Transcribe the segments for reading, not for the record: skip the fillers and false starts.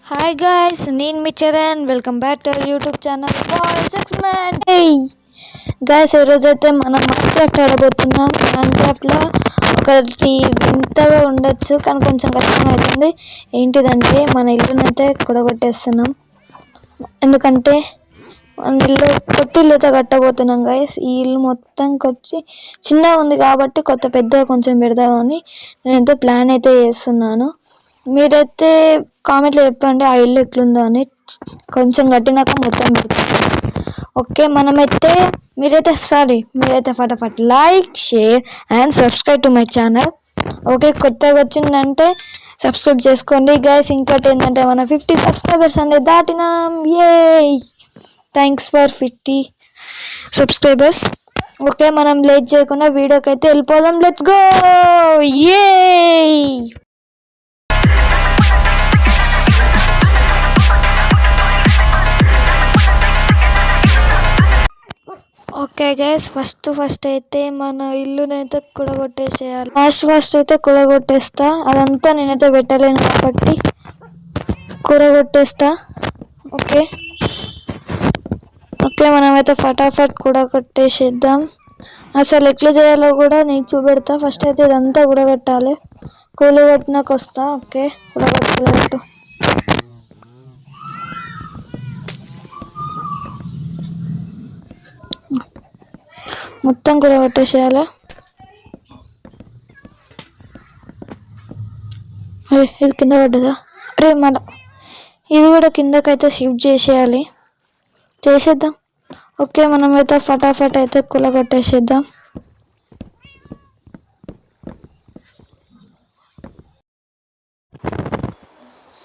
Hi guys, నేను మీ చరణ్. Welcome back to our YouTube channel voice explain. Guys, ఈరోజైతే మనం మైన్క్రాఫ్ట్ ఆడబోతున్నాం. మైన్క్రాఫ్ట్లో ఒకటి వింతగా ఉండొచ్చు, కానీ కొంచెం కష్టం అవుతుంది. ఏంటిదంటే మన ఇల్లునైతే కూడగొట్టేస్తున్నాం. ఎందుకంటే మన ఇల్లు కొత్త ఇల్లు అయితే కట్టబోతున్నాం గాయ్స్. ఈ ఇల్లు మొత్తం కొట్టి చిన్నగా ఉంది కాబట్టి కొత్త పెద్దగా కొంచెం పెడదామని నేనైతే ప్లాన్ అయితే చేస్తున్నాను. మీరైతే కామెంట్లో చెప్పండి ఆ ఇల్లు ఎట్లుందో అని. కొంచెం కట్టినాక మొత్తం పెడతాను. ఓకే, మీరైతే ఫటాఫట్ like, share and subscribe to my channel. Okay, కొత్తగా వచ్చిందంటే సబ్స్క్రైబ్ చేసుకోండి గైస్. ఇంకోటి ఏంటంటే మన 50 సబ్స్క్రైబర్స్ అనేది దాటినాం. Thanks for 50 subscribers. ఓకే, మనం లేట్ చేయకుండా వీడియోకి అయితే వెళ్ళిపోదాం. Let's go. Okay guys, first అయితే మన ఇల్లునైతే కూడగొట్టేసేయాలి. ఫస్ట్ అయితే కూడగొట్టేస్తా. అదంతా నేనైతే పెట్టలేను కాబట్టి కూడగొట్టేస్తా. ఓకే, మనమైతే ఫటాఫట్ కూడగొట్టేసేద్దాం. అసలు ఎట్లా చేయాలో కూడా నీకు చూపెడతా. ఫస్ట్ అయితే ఇదంతా కూడగొట్టాలి. కూలగొట్టినాక వస్తా. ఓకే, కూడగొట్టాలంటూ మొత్తం కూడగొట్టేసేయాలి. ఇది కింద పడ్డదా? అరే, మన ఇది కూడా కిందకైతే షిఫ్ట్ చేసేద్దాం. ఓకే, మనమైతే ఫటాఫట్ అయితే కూలగొట్టేసేద్దాం.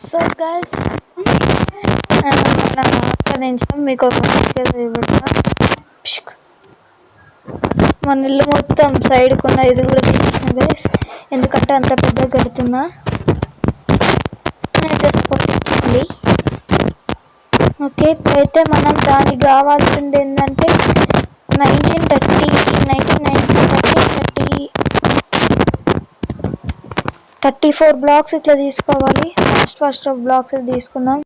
సో గైస్, మీకు ఒక మన ఇల్లు మొత్తం సైడ్ కొన్న ఇది కూడా తీసిన గైస్. ఎందుకంటే అంత పెద్దగా కడుతున్నా. ఓకే, ఇప్పుడైతే మనం దానికి కావాల్సింది ఏంటంటే 34 బ్లాక్స్ ఇట్లా తీసుకోవాలి. ఫస్ట్ బ్లాక్స్ తీసుకుందాం.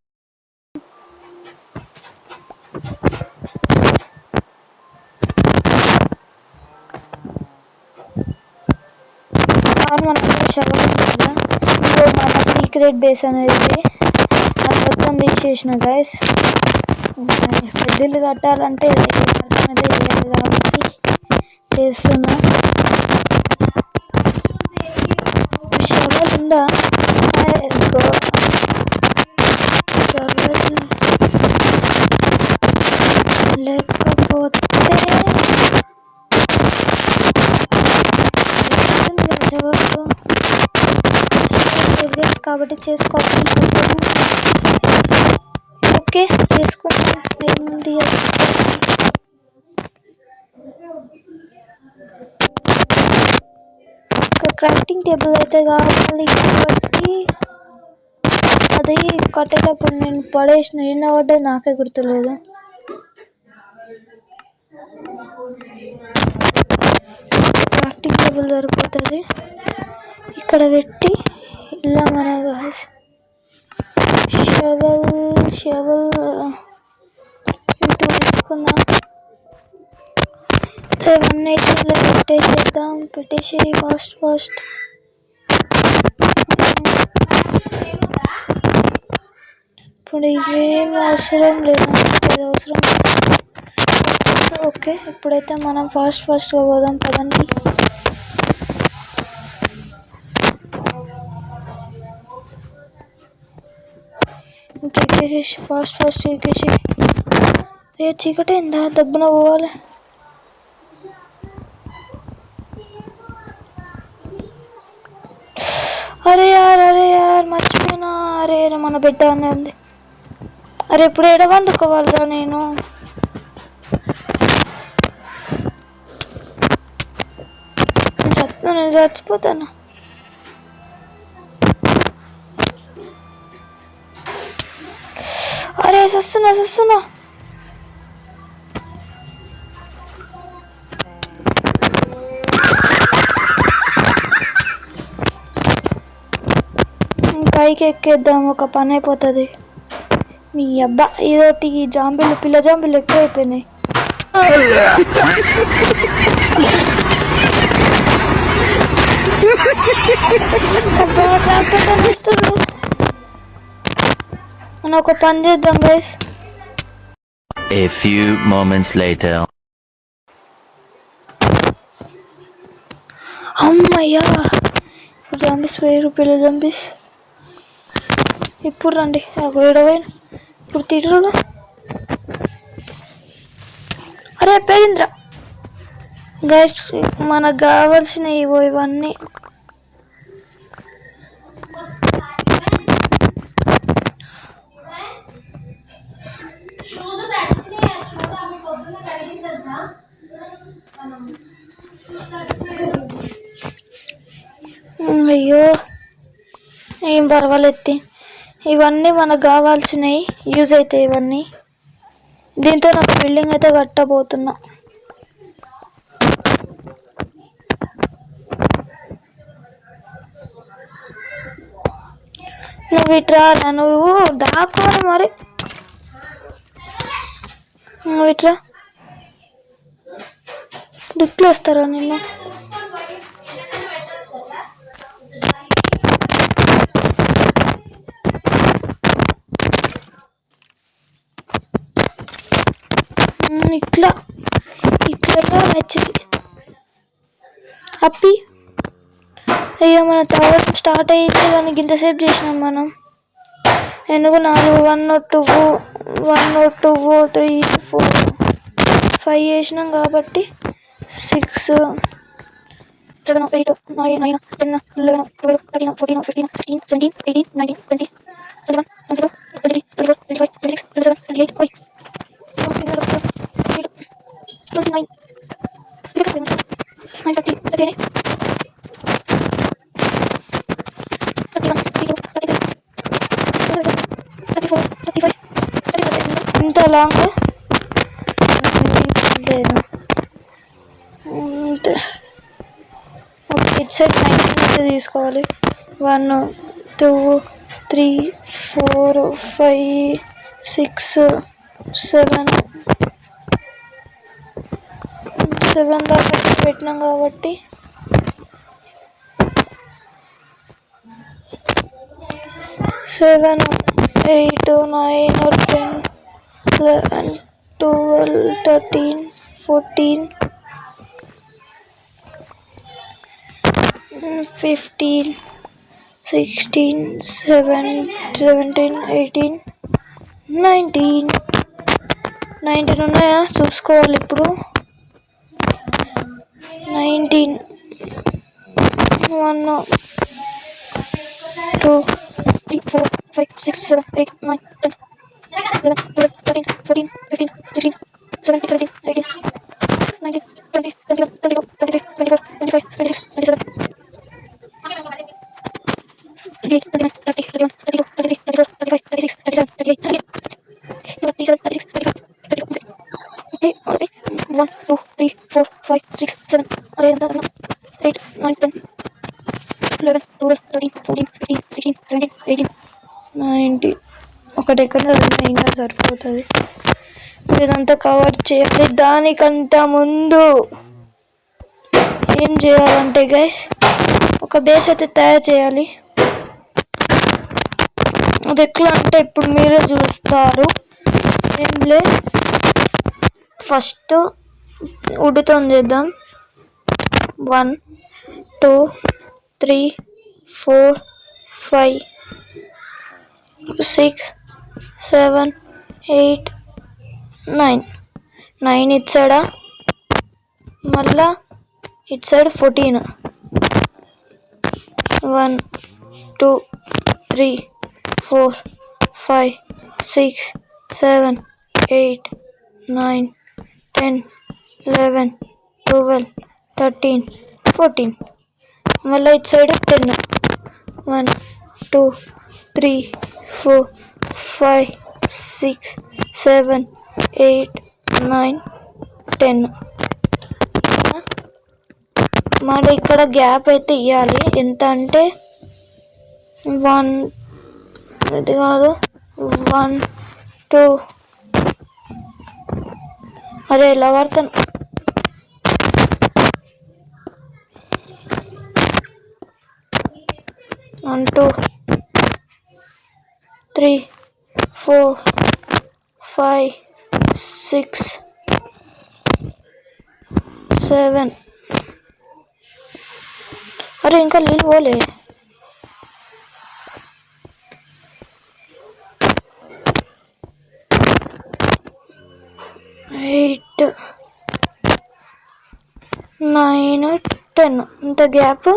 మన సీక్రెట్ బేస్ అనేది అది మొత్తం తీసేసిన గైస్. పెద్దలు కట్టాలంటే అర్థమైతే తెలియదు కాబట్టి చేస్తున్నా. షవల్ ఉందా? లేకపోతే కాబట్టి చేసుకోవాలి. ఓకే, చేసుకుంటాం. క్రాఫ్టింగ్ టేబుల్ అయితే కావాలి కాబట్టి అది కట్టేటప్పుడు నేను పడేసిన ఎన్న పడ్డా నాకే గుర్తులేదు. క్రాఫ్టింగ్ టేబుల్ దొరుకుతుంది ఇక్కడ పెట్టి. ఇలా మన షవల్ ఇటు తీసుకున్నాం. ఇవన్నీ ఇట్లా పెట్టేసి ఫాస్ట్ ఇప్పుడు ఇవేం అవసరం లేదు. ఓకే, ఇప్పుడైతే మనం ఫాస్ట్గా పోదాం పదండి. ఫాస్ట్ ఎక్కేసి చీకటి అయిందా? దబ్బున పోవాలి. అరే యార్ మర్చిపోయినా. అరే మన బిడ్డ అనే ఉంది. అరే, ఇప్పుడు ఎడ వండుకోవాలరా నేను? చచ్చిపోతాను. అరే సస్తున్నా. పైకి ఎక్కేద్దాం, ఒక పని అయిపోతుంది. నీ అబ్బా ఇదోటి జాంబీలు పిల్ల జాంబీలు ఎక్కువ అయిపోయినాయి. మనం ఒక పని చేద్దాం guys. A few moments later. అమ్మయ్యా ఇప్పుడు జాంబీస్ 1000 రూపాయలు జాంబీస్. ఇప్పుడు రండి ఏడవైన ఇప్పుడు తిరుగు. అరే పేరింద్ర గైస్ మనకు కావాల్సిన ఇవన్నీ అయ్యో ఏం పర్వాలేదు. ఇవన్నీ మనకు కావాల్సినవి యూజ్ అవుతాయి ఇవన్నీ. దీంతో నాకు బిల్డింగ్ అయితే కట్టబోతున్నా. నువ్వు ఇట్రా, నువ్వు దాక్కోని మరి నువ్వు ఇట్రా. లిఫ్ట్లు వస్తారా నిన్న? ఇట్లా ఇట్లా నచ్చింది అప్పి. అయ్యో మన టవర్ స్టార్ట్ అయితే దానికి ఇంతసేపు చేసినాం మనం. ఎందుకు 4 1 2 1 2 3 4 5 చేసినాం కాబట్టి 6 7 8 9 10 11 12 13 14 15 16 17 18 19 20 21 22 23 24 25 26 27 28 29 30 31 ఇంత లాంగ్ లేదు. ఇట్ సైడ్ 19 తీసుకోవాలి. 1 2 3 4 5 6 7 దాకా పెట్టినాం కాబట్టి 7 8 9 10 11 12 13 14 15 16 17 18 19 ఉన్నాయా చూసుకోవాలి ఇప్పుడు. 19 1 2 3 4 5 6 7 8 9 10 11 12 13 14 15 16 17 18 19 20 21 22 23 24 25 26 27 28 29 30 31 32 33 34 35 36 37 38 37 36 35 okay 1 2 3 4 5 6 7 8 9 10 11 12 13 14 15 16 17 18 19 ఒకటి ఎక్కడ ఇంకా సరిపోతుంది. ఇదంతా కవర్ చేయాలి. దానికంతా ముందు ఏం చేయాలంటే గైస్ ఒక బేస్ అయితే తయారు చేయాలి. అది ఎట్లా అంటే ఇప్పుడు మీరే చూస్తారు. ఏంలే ఫస్ట్ వుడ్తో చేద్దాం. 1 2 3 4 5 6 7 8 9 ఇటు సైడా మళ్ళా ఇటు సైడ్ 14 1 2 3 4 5 6 7 8 9 10 11 12 13 14 మళ్ళీ ఇటు సైడ్ 10 1 2 3 4 5 6 7 8 9 10 మరి ఇక్కడ గ్యాప్ అయితే ఇవ్వాలి. ఎంత అంటే 1 ఇది కాదు 1 2. అరే ఇలా వాడతాను. 1 2 3 4 5 6 7. అరే ఇంకా నీళ్ళు పోలే. 8 9 10. ఇంత గ్యాప్.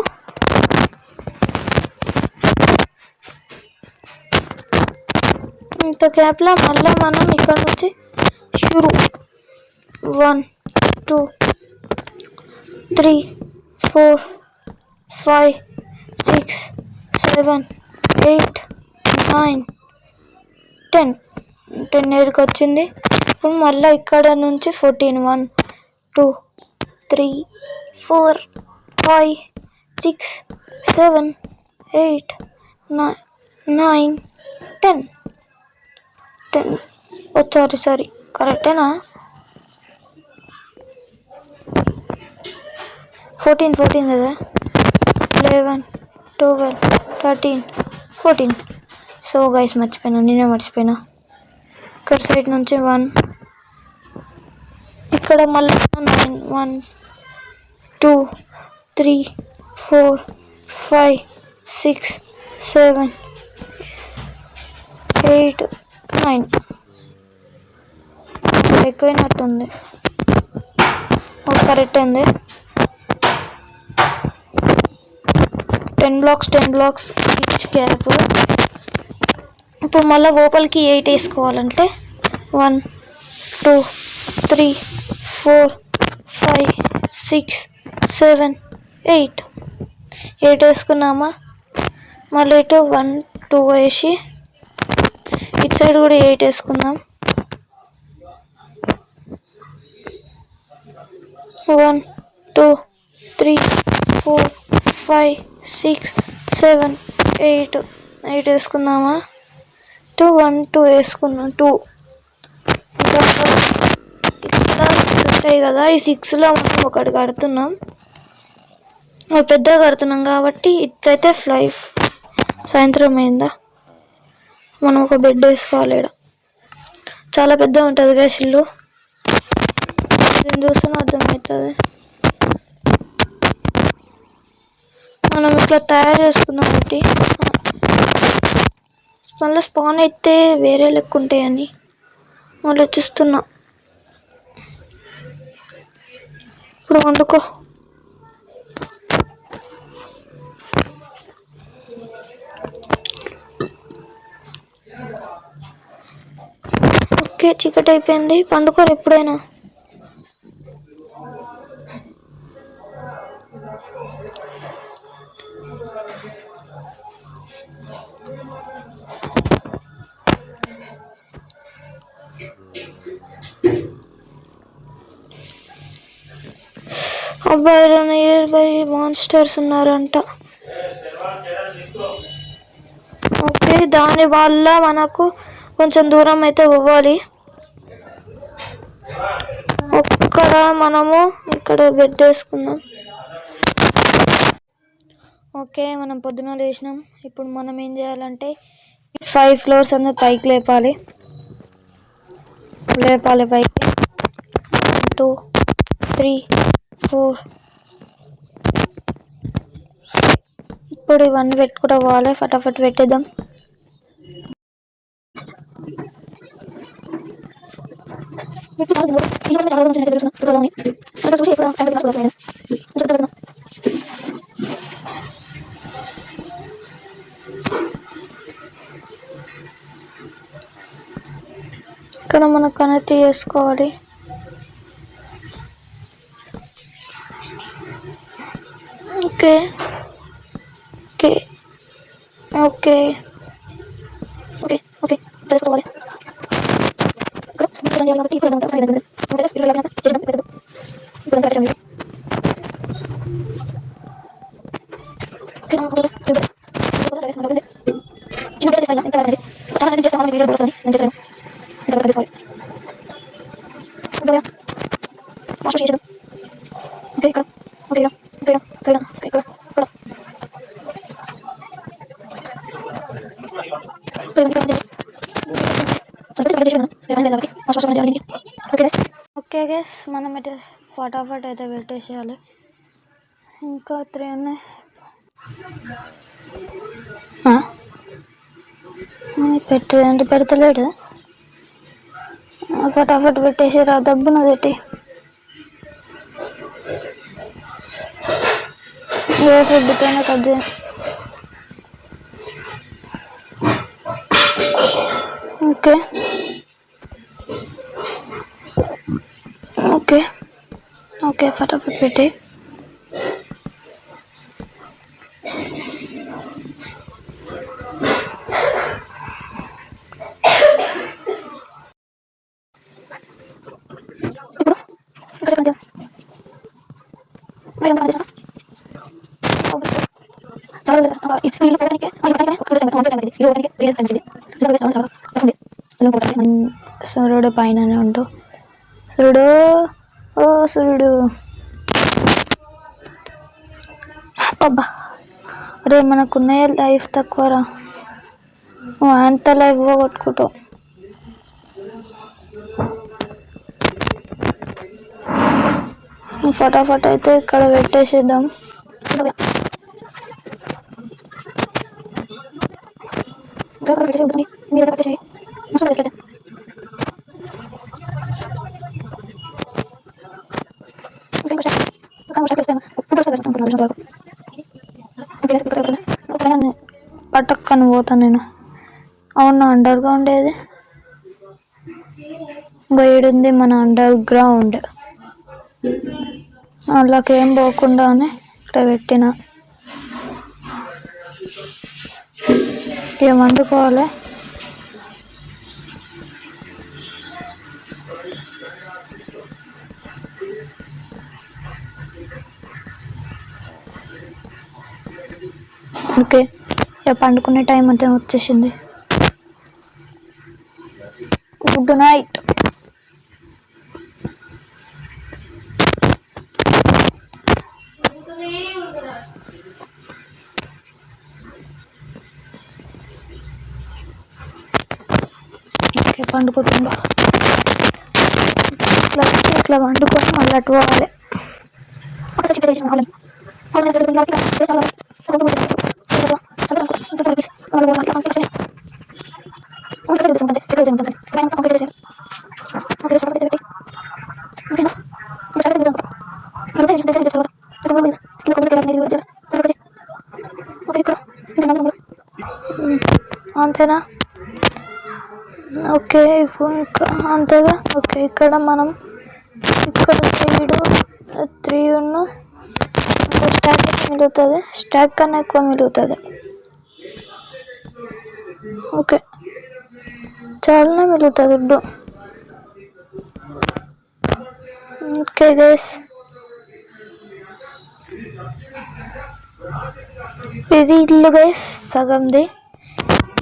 ఇంత గ్యాప్లో మళ్ళీ మనం ఇక్కడ నుంచి షురు 1 2 3 4 5 6 7 8 9 10. 10 ఏడుకి వచ్చింది. ఇప్పుడు మళ్ళీ ఇక్కడ నుంచి 14 1 2 3 4 5 6 7 8 9 10. 10 సారీ కరెక్టేనా? 14 కదా. 11 12 13 14. సో గైస్ నేనే మర్చిపోయినా. ఇక్కడ సైడ్ నుంచి 1, ఇక్కడ మళ్ళీ 9 1 2 3 4 5 6 7 8 9. ఎక్కువైనట్టుంది. కరెక్ట్ అయింది. 10 blocks ఈచ్ గ్యాప్. ఇప్పుడు మళ్ళీ లోపలికి 8 వేసుకోవాలంటే 1 2 3 4 5 6 7 8. 8 వేసుకున్నామా. మళ్ళీ ఇటు 1 2 వేసి ఇటు సైడ్ కూడా 8 వేసుకుందాం. 1 2 3 4 5 6 7 8 వేసుకుందామా. 2 1 2 వేసుకున్నాం. 2 ఇక్కడ 6 ఉంటాయి కదా. ఈ 6లో మనం ఒకటి కడుతున్నాం. పెద్దగా కడుతున్నాం కాబట్టి ఇట్లయితే ఫ్లైఫ్. సాయంత్రం అయిందా, మనం ఒక బెడ్ వేసుకోవాలి. ఇక్కడ చాలా పెద్ద ఉంటుంది కదా ఇల్లు. దీన్ని చూస్తేనే అర్థమవుతుంది. మనం ఇట్లా తయారు చేసుకుందాం. ఒకటి మళ్ళీ స్పాన్ అయితే వేరే లెక్క ఉంటాయని ఆలోచిస్తున్నా. ఇప్పుడు వండుకో. ఓకే చీకటి అయిపోయింది. పండుకోరు ఎప్పుడైనా. అబ్బాయిలు నియర్ బై మాన్స్టర్స్ ఉన్నారంట. ఓకే దాని వల్ల మనకు కొంచెం దూరం అయితే పోవాలి. ఒక్కడ మనము ఇక్కడ బెడ్ వేసుకుందాం. ఓకే మనం పొద్దున లేచినాం. ఇప్పుడు మనం ఏం చేయాలంటే 5 floors అనేది పైకి లేపాలి పైకి. 1 2 3 4. ఇప్పుడు ఇవన్నీ పెట్టుకుంటా పోవాలి. ఫటాఫట్ పెట్టేద్దాం. ఇక్కడ మనం కనెక్ట్ చేసుకోవాలి. Okay okay okay okay okay చేసుకోవాలి. ఓకే గైస్, మనం అయితే ఫటాఫట్ అయితే పెట్టేసేయాలి. ఇంకా 3 ఉన్నాయి. పెడతలేడు. ఫటాఫట్ పెట్టేసారు. ఆ దబ్బున పెట్టి ఏ ఫుడ్తోనే కట్ చేయ. ఓకే ఓకే ఓకే ఫటాఫట్ పెట్టి సూర్యుడు పైననే ఉంటూ సూర్యుడు, ఓ సూర్యుడు, అబ్బా రే మనకున్నాయే లైఫ్ తక్కువరా. అంత లైఫ్ కొట్టుకుంటావు. ఫటాఫట్ అయితే ఇక్కడ పెట్టేసేద్దాం. పటక్కని పోతా నేను. అవును, అండర్ గ్రౌండ్ ఏది? గైడుంది మన అండర్ గ్రౌండ్. వాళ్ళకి ఏం పోకుండానే ఇక్కడ పెట్టిన. ఏం వండుకోవాలి? ఓకే, పండుకునే టైం అంతా వచ్చేసింది. Good night. ఓకే, పండుకుంటుందా? ఇట్లా వండుకొని మళ్ళీ అటు పోవాలి. అంతేనా? ఓకే, ఇప్పుడు ఇంకా అంతేగా. ఓకే, ఇక్కడ మనం ఇక్కడ 3 ఉన్న స్టాక్ మిగులుతుంది. స్టాక్ కన్నా ఎక్కువ మిగులుతుంది. ఓకే, చాలానే మిగులుతుంది దుడ్డు. ఓకే గైస్, ఇది ఇల్లు గైస్ సగంది.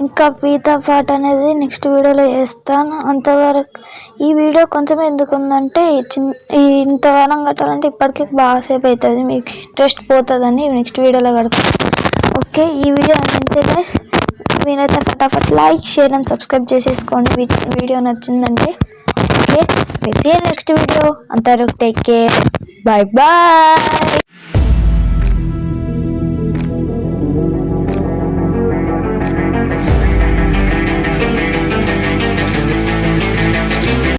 ఇంకా పీతా పాట అనేది నెక్స్ట్ వీడియోలో చేస్తాను. అంతవరకు ఈ వీడియో కొంచెం ఎందుకు ఉందంటే ఇంతగానం కట్టాలంటే ఇప్పటికీ బాగాసేపు అవుతుంది, మీకు ఇంట్రెస్ట్ పోతుందని నెక్స్ట్ వీడియోలో కడతాను. ఓకే, ఈ వీడియో అంతే గైస్. మీరైతే ఫటాఫట్ లైక్, షేర్ అండ్ సబ్స్క్రైబ్ చేసేసుకోండి వీడియో నచ్చిందంటే. Okay, next video. అంతవరకు టేక్ కేర్, బాయ్ బాయ్.